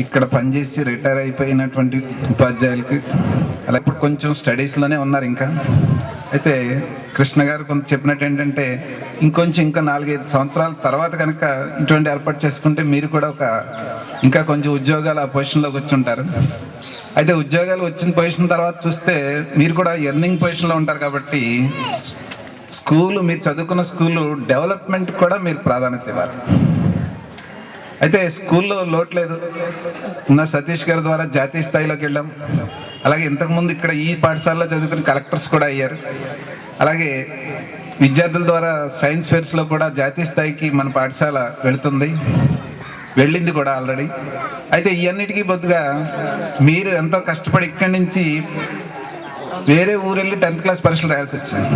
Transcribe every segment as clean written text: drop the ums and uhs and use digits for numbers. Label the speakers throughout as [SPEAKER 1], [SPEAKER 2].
[SPEAKER 1] ఇక్కడ పనిచేసి రిటైర్ అయిపోయినటువంటి ఉపాధ్యాయులకి అలా ఇప్పుడు కొంచెం స్టడీస్లోనే ఉన్నారు. ఇంకా అయితే కృష్ణ గారు కొంత చెప్పినట్టు ఏంటంటే ఇంకా 4-5 సంవత్సరాల తర్వాత కనుక ఇటువంటి ఏర్పాటు చేసుకుంటే మీరు కూడా ఇంకా కొంచెం ఉద్యోగాలు ఆ పొజిషన్లోకి వచ్చి ఉంటారు. అయితే ఉద్యోగాలు వచ్చిన పొజిషన్ తర్వాత చూస్తే మీరు కూడా ఎర్నింగ్ పొజిషన్లో ఉంటారు. కాబట్టి మీరు చదువుకున్న స్కూలు డెవలప్మెంట్ కూడా మీరు ప్రాధాన్యత ఇవ్వాలి. అయితే స్కూల్లో లోటు లేదు. సతీష్ గారి ద్వారా జాతీయ స్థాయిలోకి వెళ్ళాం. అలాగే ఇంతకుముందు ఇక్కడ ఈ పాఠశాలలో చదువుకుని కలెక్టర్స్ కూడా అయ్యారు. అలాగే విద్యార్థుల ద్వారా సైన్స్ ఫేర్స్లో కూడా జాతీయ స్థాయికి మన పాఠశాల వెళ్ళింది కూడా ఆల్రెడీ. అయితే ఇవన్నిటికీ బదులుగా మీరు ఎంతో కష్టపడి ఇక్కడి నుంచి వేరే ఊరు వెళ్ళి 10th క్లాస్ పరీక్షలు రాయాల్సి వచ్చింది.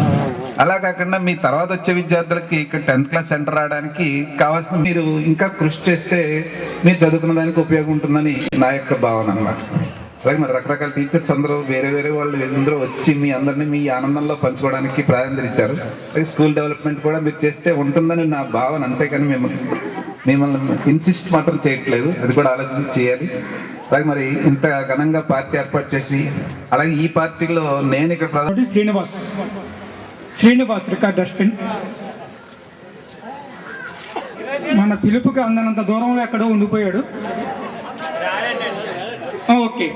[SPEAKER 1] అలా కాకుండా మీ తర్వాత వచ్చే విద్యార్థులకి ఇక్కడ 10th క్లాస్ సెంటర్ రావడానికి కావాల్సిన మీరు ఇంకా కృషి చేస్తే మీరు చదువుకున్న దానికి ఉపయోగం ఉంటుందని నా యొక్క భావన అన్నమాట. అలాగే మరి రకరకాల టీచర్స్ అందరూ వేరే వాళ్ళు అందరూ వచ్చి మీ అందరినీ మీ ఆనందంలో పంచుకోవడానికి ప్రాధాన్యత ఇచ్చారు. అలాగే స్కూల్ డెవలప్మెంట్ కూడా మీరు చేస్తే ఉంటుందని నా భావన. అంతేకాని మిమ్మల్ని ఇన్సిస్ట్ మాత్రం చేయట్లేదు, అది కూడా ఆలోచించి చేయాలి. అలాగే మరి ఇంత ఘనంగా పార్టీ ఏర్పాటు చేసి అలాగే ఈ పార్టీలో నేను ఇక్కడ
[SPEAKER 2] శ్రీనివాస్ రికార్డ్ డస్ట్బిన్ మన పిలుపుకి అందనంత దూరంలో ఎక్కడో ఉండిపోయాడు. ఓకే,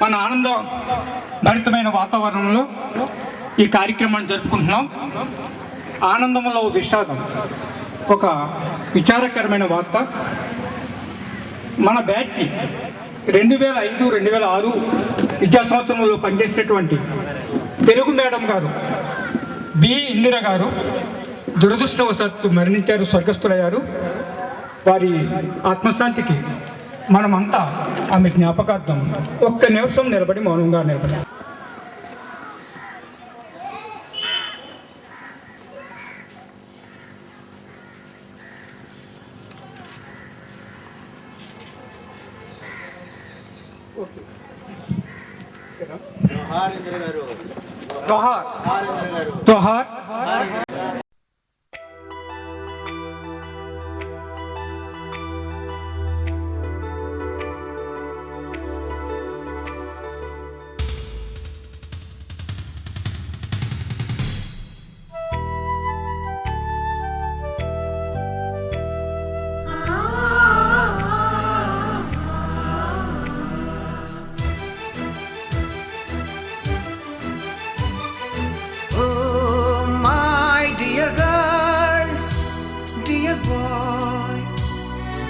[SPEAKER 2] మన ఆనంద భరితమైన వాతావరణంలో ఈ కార్యక్రమాన్ని జరుపుకుంటున్నాం. ఆనందంలో విషాదం, ఒక విచారకరమైన వార్త. మన బ్యాచ్ 2005-2006 విద్యా సంవత్సరంలో పనిచేసినటువంటి తెలుగు మేడం గారు బి ఇందిర గారు దురదృష్టవశాత్తు మరణించారు, స్వర్గస్థులయ్యారు. వారి ఆత్మశాంతికి మనమంతా ఆమె జ్ఞాపకార్థం ఒక్క నిమిషం నిలబడి మౌనంగా నిలబడి తోహార్.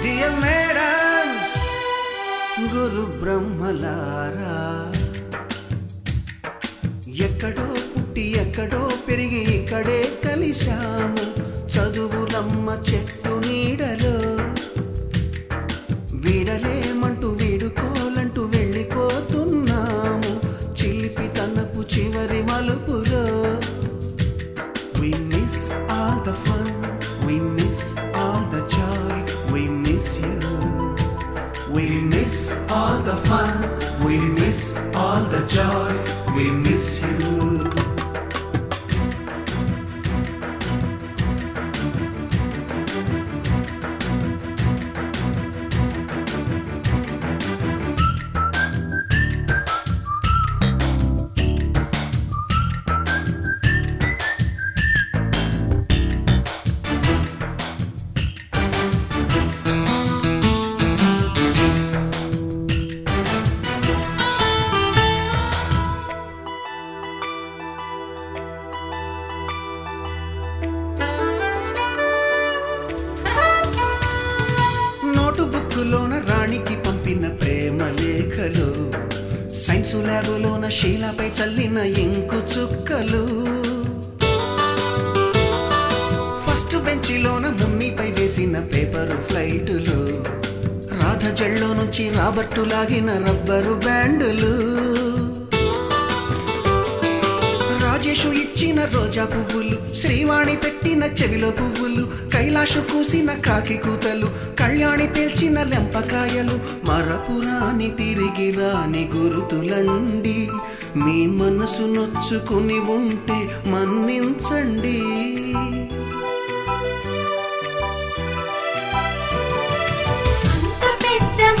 [SPEAKER 3] Dear madams, గురు బ్రహ్మలారా, ఎక్కడో పుట్టి ఎక్కడో పెరిగి ఇక్కడే కలిశాము. చదువులమ్మ చెట్టు నీడలో వీడలేమంటూ వీడుకోలంటూ వెళ్ళిపోతున్నాము. చిలిపి తనకు చివరి మలుపులో we miss all the fun, we miss all the joy, we miss you. We miss all the fun, we miss all the joy, we miss you. బుక్కులోన రాణికి పంపిన ప్రేమ లేఖలు, సైన్సు ల్యాబులోన శీలపై చల్లిన ఇంకు చుక్కలు, ఫస్ట్ బెంచిలోన మున్నిపై వేసిన పేపరు ఫ్లైటులు, రాధ జల్లో నుంచి రాబర్టు లాగిన rubber బ్యాండులు, Rajesh ఇచ్చిన రోజా పువ్వులు, శ్రీవాణి పెట్టిన చెవిలో పువ్వులు, కైలాషు కూసిన కాకి కూతలు, కళ్యాణి పేల్చిన లెంపకాయలు, మరపురాని తిరిగి రాని గురుతులండి. మీ మనసు నొచ్చుకుని ఉంటే మన్నించండి.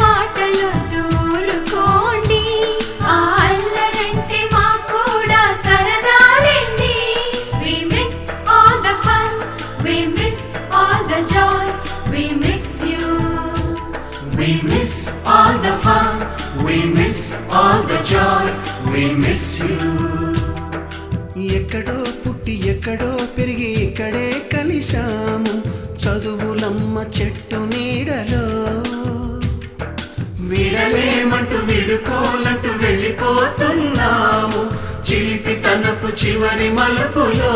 [SPEAKER 4] మాటలొద్దు ఊరుకోండి, ఆ అల్లరంటే మాకు కూడా సరదాలండి. We miss all the fun, we miss all the joy, we miss you.
[SPEAKER 3] We miss all the fun, we miss all the joy, we miss you. ఎక్కడో పుట్టి ఎక్కడో పెరిగి ఇక్కడే కలిశాము, చదువులమ్మ చెట్టు నీడలో. విడలేమంటూ విడుకోలంటూ వెళ్ళిపోతున్నాము, చిలిపి తనపు చివరి మలుపులో.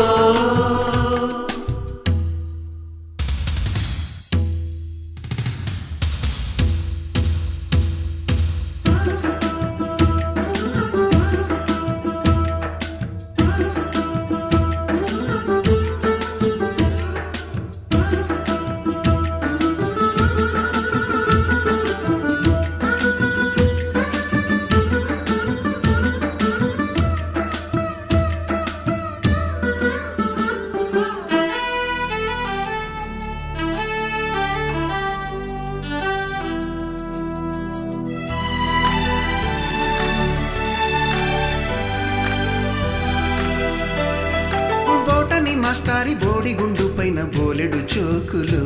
[SPEAKER 3] మాస్టారి బోడిగుండు పైన బోలెడు చోకులు,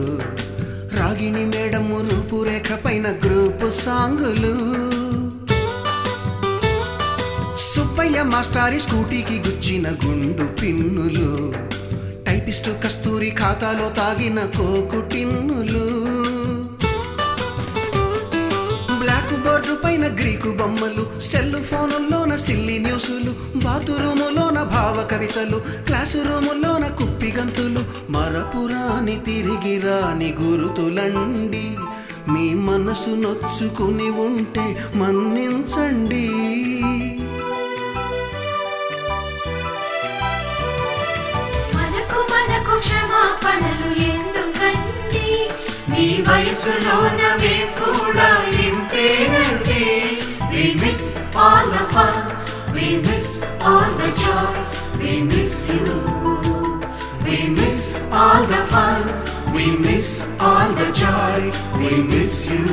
[SPEAKER 3] రాగిణి మేడము రూపురేఖ పైన గ్రూపు సాంగులు, సుబ్బయ్య మాస్టారి స్కూటీకి గుచ్చిన గుండు పిన్నులు, టైపిస్టు కస్తూరి ఖాతాలో తాగిన కోకు టిన్నులు, బ్లాక్ బోర్డు పైన గ్రీకు బొమ్మలు, సెల్ ఫోనుల్లోన సిల్లి న్యూసులు, బాతురూములోన భావ కవితలు, క్లాసు రూములోన కుప్పి గంతులు, మరపురాని తిరిగి రాని గురుతులండి. మీ మనసు నొచ్చుకుని ఉంటే మన్నించండి.
[SPEAKER 4] మనకు క్షమాపణలు ఎందుకండి, మీ వయసులోన మేము కూడా ఇంతేనండి. We miss all the fun, we miss all the joy, we miss you. We miss all the fun, we miss all the joy, we miss you.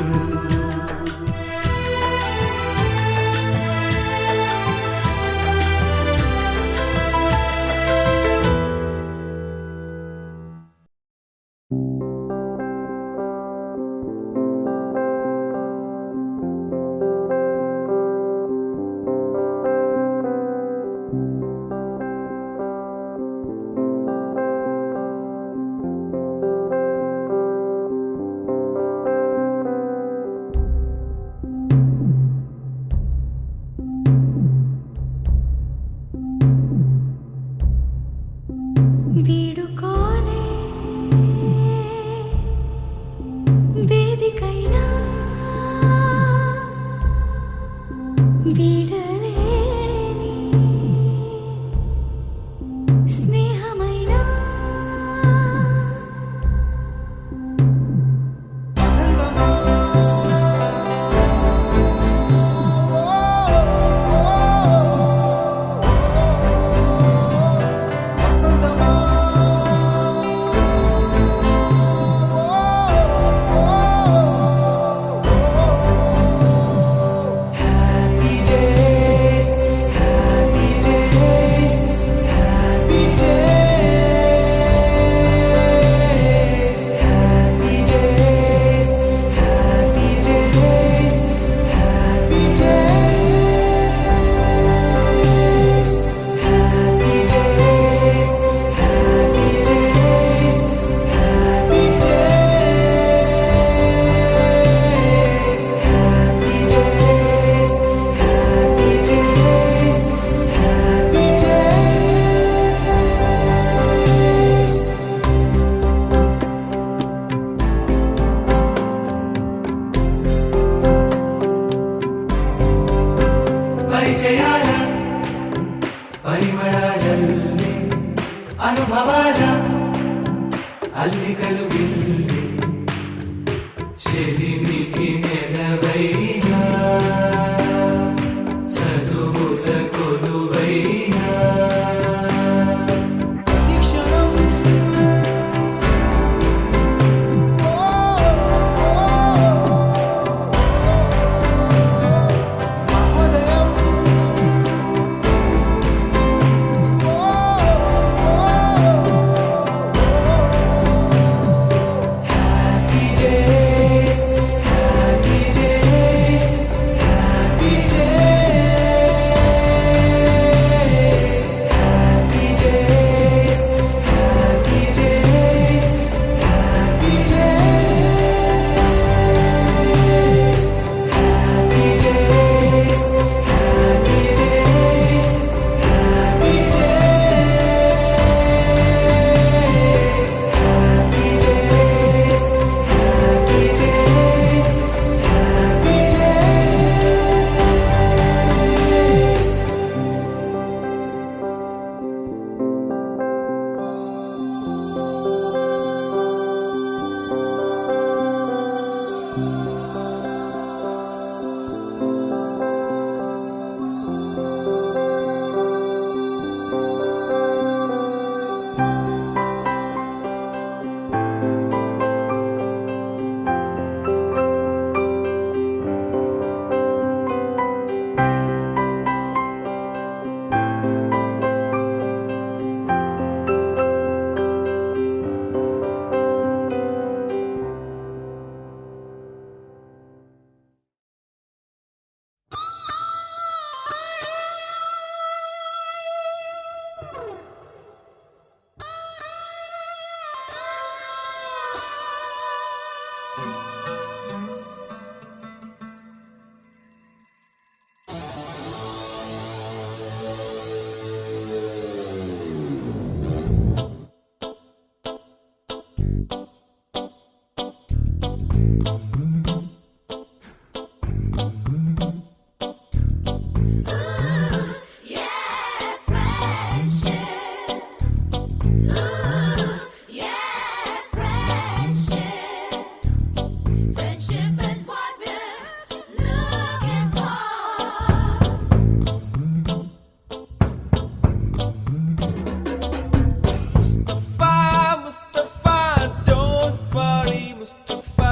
[SPEAKER 5] Mustafa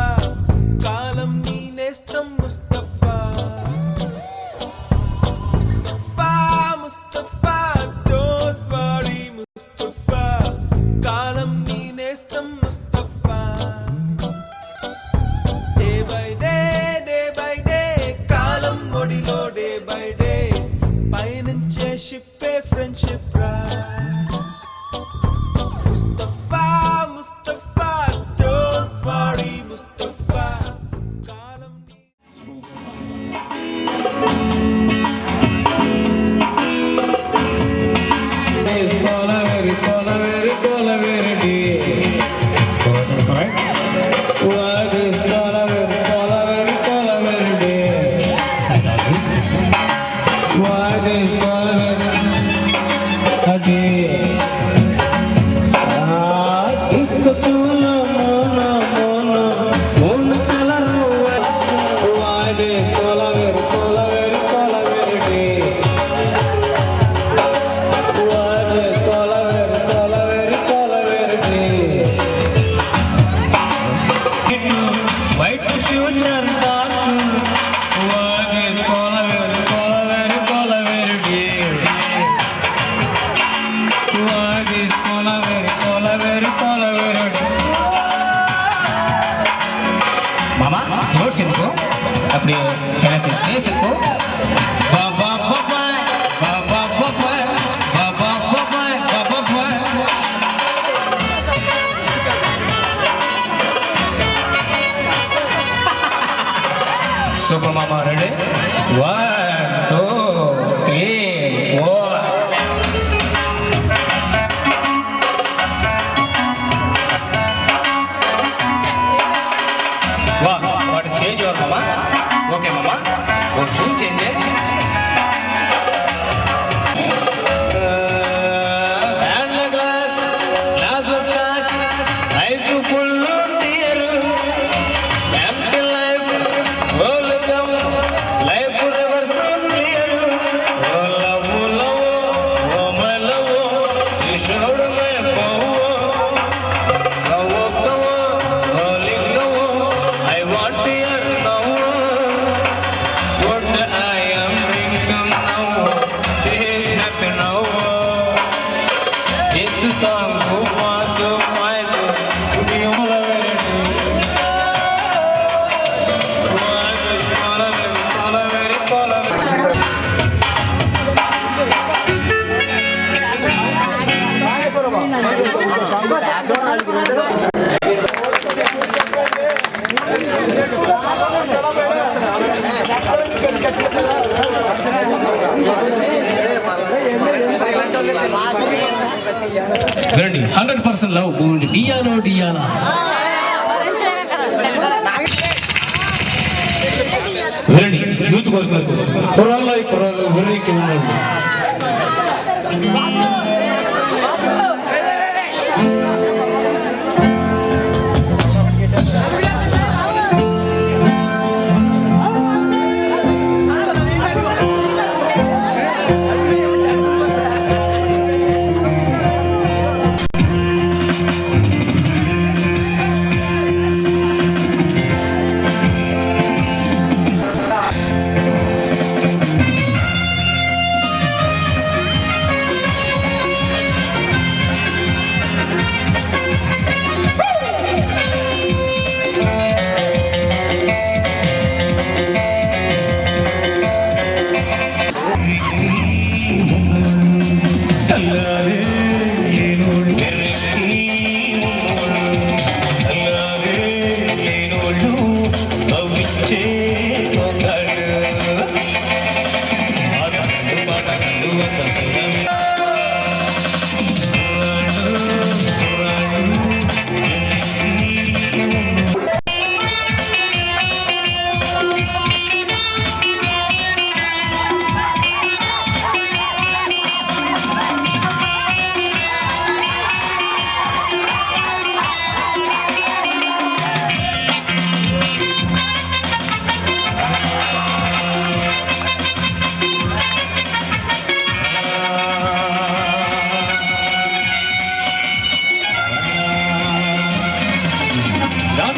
[SPEAKER 5] కాలం నీ నేస్తం ముస్తఫా ముస్తఫా ముస్తఫా డోంట్ వరీ ముస్తఫా కాలం నీ నేస్తం ముస్తఫా డే బై డే కాలం ఒడిలో day by day పయనించే షిప్పే friendship రా Mustafa Mustafa don't worry Mustafa కాలం
[SPEAKER 6] अपने कहने से स्नेह सीखो बाबा बाबा बाबा बाबा बाबा बाबा बाबा सुपर मामा रेडी 1 2 3 4 वाह व्हाट चेंज योर मामा ओके मामा वो चून चेंज है and the glass was scotch ice full of tear empty life will come life forever so clear oh love oh my love you showed me I want to hear now what I am thinking now. She is happy now. This song so fast, so fast. To be all of it. వినండి 100% love gold డియాలో డియాలా వినండి youth కోరుకున్నారు కుర్రాళ్ళు ఈ కుర్రాళ్ళు వినరికి ఉండండి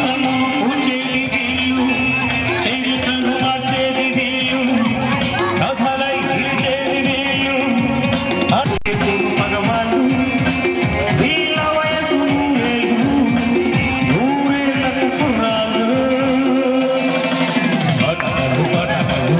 [SPEAKER 7] చరిత్రను పూచేది వీళ్ళు, చరిత్రను మార్చేది వీళ్ళు, కథలై నిలిచేది వీళ్ళు. అదేపు మగవాళ్ళు వీళ్ళ వయసు నూరేళ్ళు, నూరేళ్లకు కుర్రాళ్ళు. పట్టలు పట్టలు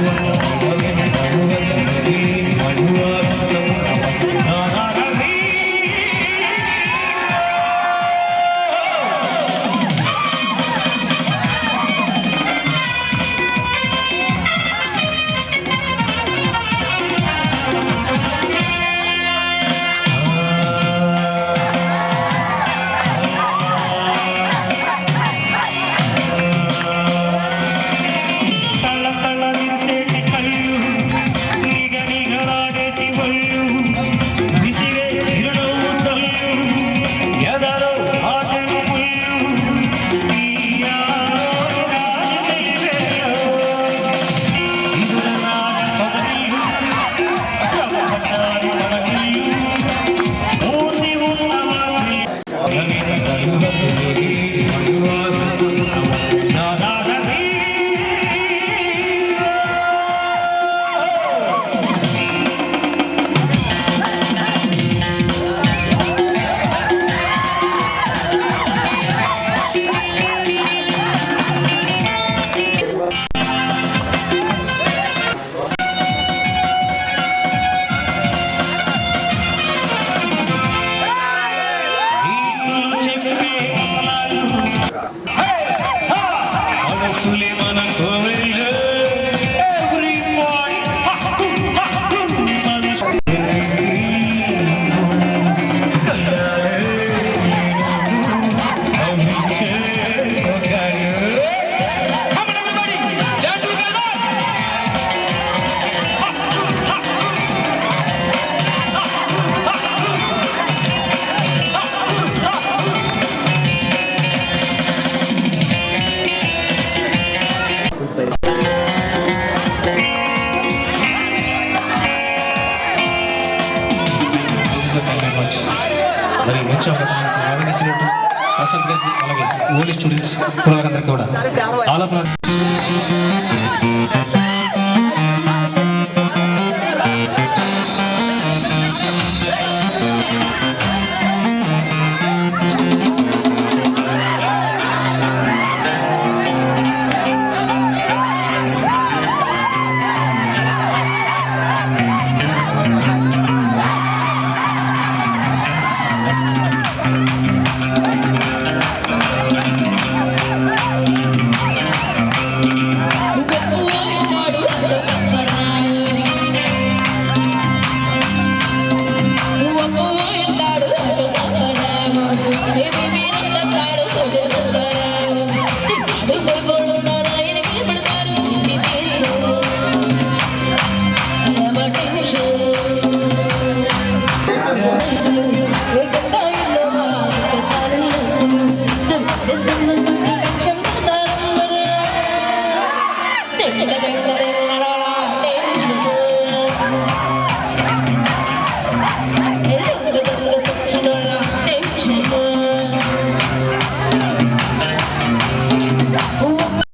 [SPEAKER 7] తల తల విరిసేటి కళ్ళు, నిగ నిగలాడేటి ఒళ్ళు, విసిరే చిరునవ్వు చల్లు, ఎదలో ఆటలు పుల్లు, తీయాలో రాజు చెయ్యవేలో, ఇదురనాడి పదవిలు, బ్రహ్మచారి తనకిల్లు, మూసి ఉన్న వారి నీతులు చెప్పే ముసలాళ్ళు, మనసులే మన కోవెళ్ళు. Everybody, Come on, everybody, jump together. మరి మంచి అవకాశం ఇచ్చినట్టు ప్రసాద్ గారికి, అలాగే ఓల్డ్ స్టూడెంట్స్ అందరికీ కూడా ఆల్ ఆఫ్